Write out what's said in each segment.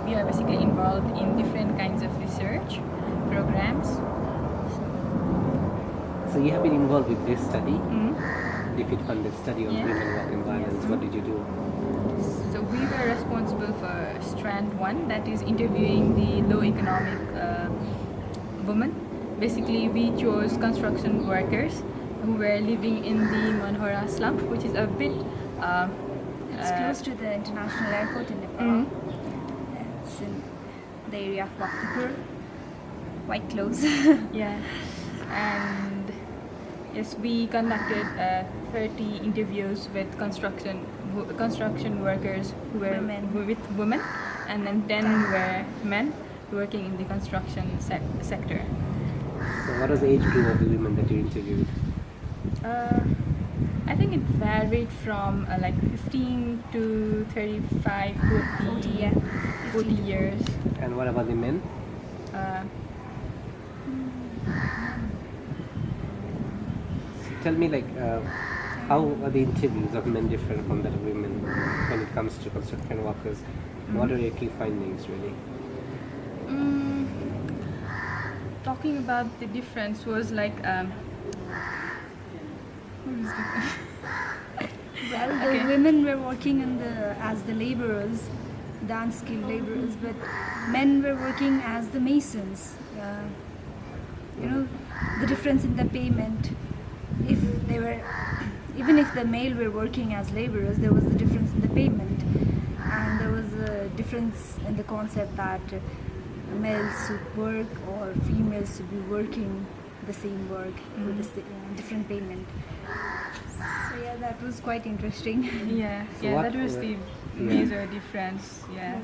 we are basically involved in different kinds of research programs. So you have been involved with this study, Mm-hmm. defeat-funded study on Yeah. women work and violence. What did you do? So we were responsible for strand 1, that is interviewing the low economic women. Basically, we chose construction workers who were living in the Manhora slum, which is a bit It's close to the international airport in Nepal. Mhm. It's in the area of Bhaktipur, quite close. Yeah, and yes, we conducted 30 interviews with construction workers who were with women, and then 10 were men working in the construction sector. So what was the age group of the women that you interviewed? I think it varied from like 15 to 35, 40, 40, yeah. 40 years. And what about the men? Tell me, how are the interviews of men different from that of women when it comes to construction workers? What are your key findings, really? Talking about the difference was like Well, the women were working as the laborers, the unskilled laborers, but men were working as the masons. The difference in the payment. Even if the male were working as laborers, there was a difference in the payment, and there was a difference in the concept that males should work or females should be working the same work with different payment. So yeah, that was quite interesting. Yeah, So that was the major difference. Yeah,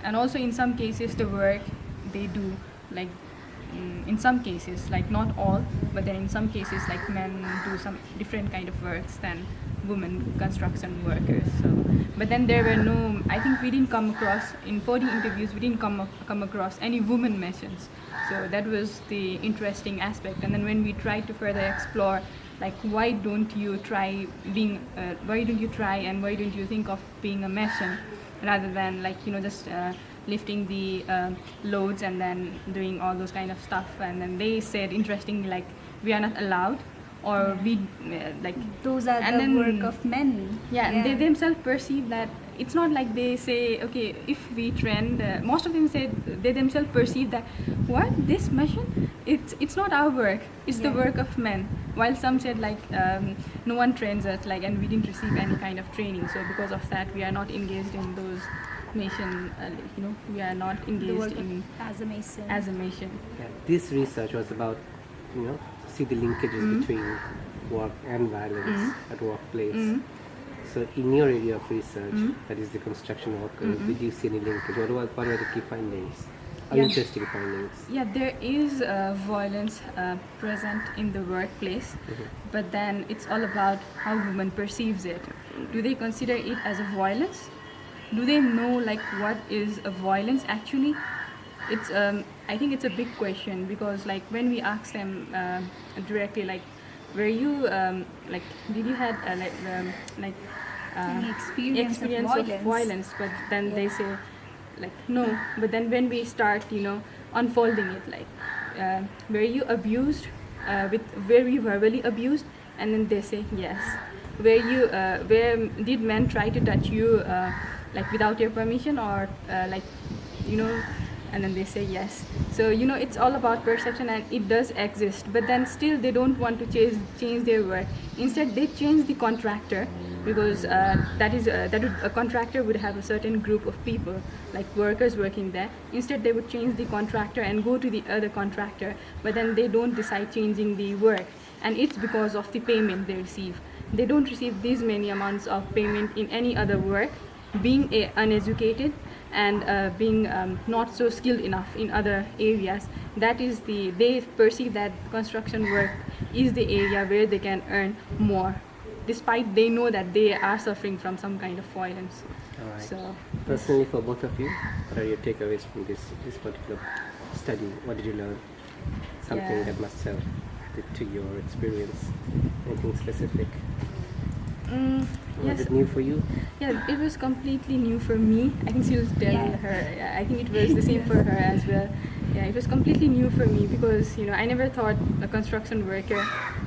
and also in some cases the work they do, like in some cases, like not all, but then in some cases like men do some different kind of works than women construction workers. So, but then there were no. I think we didn't come across in 40 interviews. We didn't come across any women mentions. So that was the interesting aspect. And then when we tried to further explore, like why don't you try and why don't you think of being a mason rather than just lifting the loads and then doing all those kind of stuff. And then they said interestingly, like we are not allowed, or we those are the work of men. And they themselves perceive that it's not like they say, okay, if we trend, most of them said they themselves perceive that what this machine, it's not our work, it's the work of men. While some said no one trains us, and we didn't receive any kind of training, so because of that we are not engaged in those mason. We are not engaged in as a mason. Yeah, this research was about see the linkages between work and violence at workplace. So in your area of research, that is the construction workers, did you see any linkage? What were the key findings? Interesting findings? Yeah, there is violence present in the workplace, but then it's all about how women perceives it. Do they consider it as a violence? Do they know what is a violence actually? It's I think it's a big question, because when we ask them directly, were you did you had any experience of violence? But then they say no. But then when we start unfolding it, were you abused? Were you verbally abused? And then they say yes. Where did men try to touch you without your permission, or and then they say yes. So it's all about perception, and it does exist, but then still they don't want to change their work. Instead they change the contractor, because a contractor would have a certain group of people, like workers working there. Instead they would change the contractor and go to the other contractor, but then they don't decide changing the work, and it's because of the payment they receive. They don't receive these many amounts of payment in any other work, being uneducated and being not so skilled enough in other areas. They perceive that construction work is the area where they can earn more, despite they know that they are suffering from some kind of violence. All right. So personally, for both of you, what are your takeaways from this particular study? What did you learn? Something that must have added to your experience? Anything specific? Was Yes. it new for you? Yeah, it was completely new for me. I think she'll tell Yeah. her. Yeah, I think it was the same for her as well. Yeah, it was completely new for me because I never thought a construction worker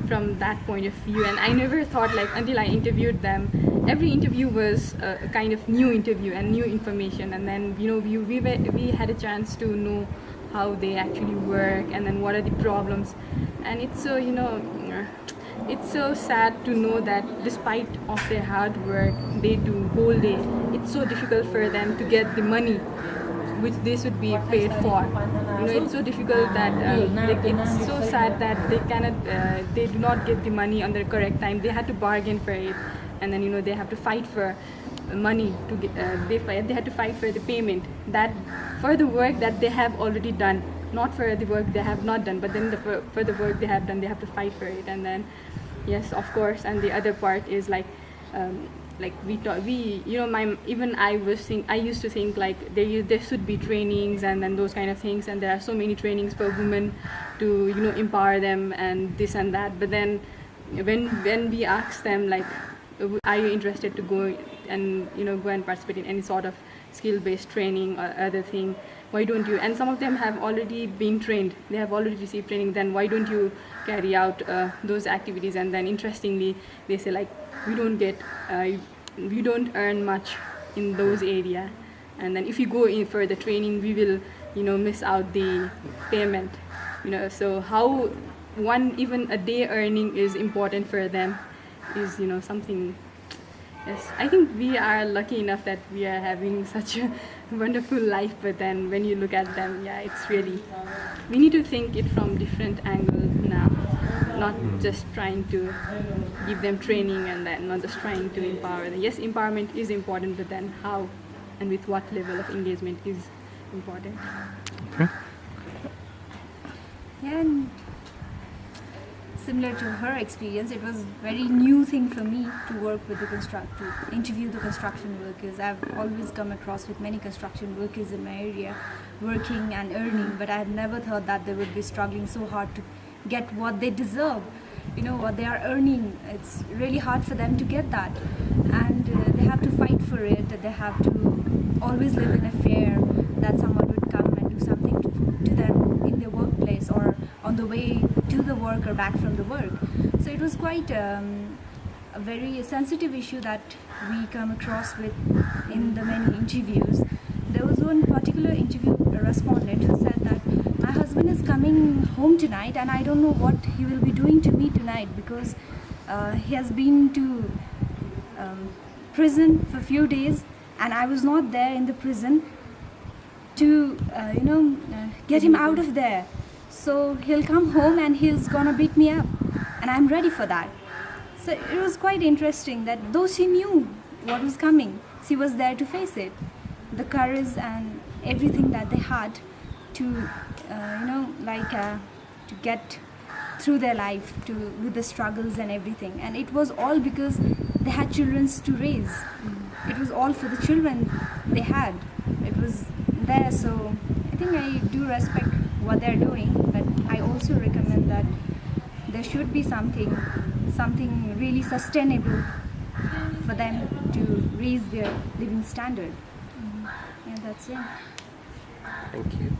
from that point of view, and I never thought like until I interviewed them. Every interview was a kind of new interview and new information, and then we had a chance to know how they actually work and then what are the problems, and it's so it's so sad to know that despite of their hard work they do whole day, it's so difficult for them to get the money which they should be paid for. It's so difficult that it's so sad that they do not get the money on the correct time. They had to bargain for it, and then they have to fight for money to get. They had to fight for the payment that for the work that they have already done, not for the work they have not done, but then for the work they have done, they have to fight for it. And then yes, of course, and the other part is like I used to think like there should be trainings and then those kind of things, and there are so many trainings for women to empower them and this and that. But then when we ask them like, are you interested to go and go and participate in any sort of skill-based training or other thing, why don't you? And some of them have already been trained, they have already received training, then why don't you carry out those activities? And then interestingly they say like, we don't earn much in those area, and then if you go in for the training we will miss out the payment. So how even a day earning is important for them is something. Yes, I think we are lucky enough that we are having such a wonderful life, but then when you look at them, yeah, it's really, we need to think it from different angle now, not just trying to give them training and then not just trying to empower them. Yes, empowerment is important, but then how and with what level of engagement is important. Okay. Yeah, and similar to her experience, it was a very new thing for me to work with to interview the construction workers. I've always come across with many construction workers in my area working and earning, but I had never thought that they would be struggling so hard to get what they deserve. What they are earning, it's really hard for them to get that, and they have to fight for it. They have to always live in a fear that someone would come and do something to them in their workplace or on the way to the work or back from the work. So it was quite a very sensitive issue that we come across with in the many interviews. There was one particular interview respondent who said that my husband is coming home tonight and I don't know what he will be doing to me tonight because he has been to prison for a few days and I was not there in the prison to get him out of there. So he'll come home and he's gonna beat me up, and I'm ready for that. So it was quite interesting that though she knew what was coming, she was there to face it. The courage and everything that they had to, to get through their life, with the struggles and everything. And it was all because they had children to raise. It was all for the children they had. It was there, so I think I do respect what they're doing, but I also recommend that there should be something really sustainable for them to raise their living standard. Yeah, that's it. Thank you.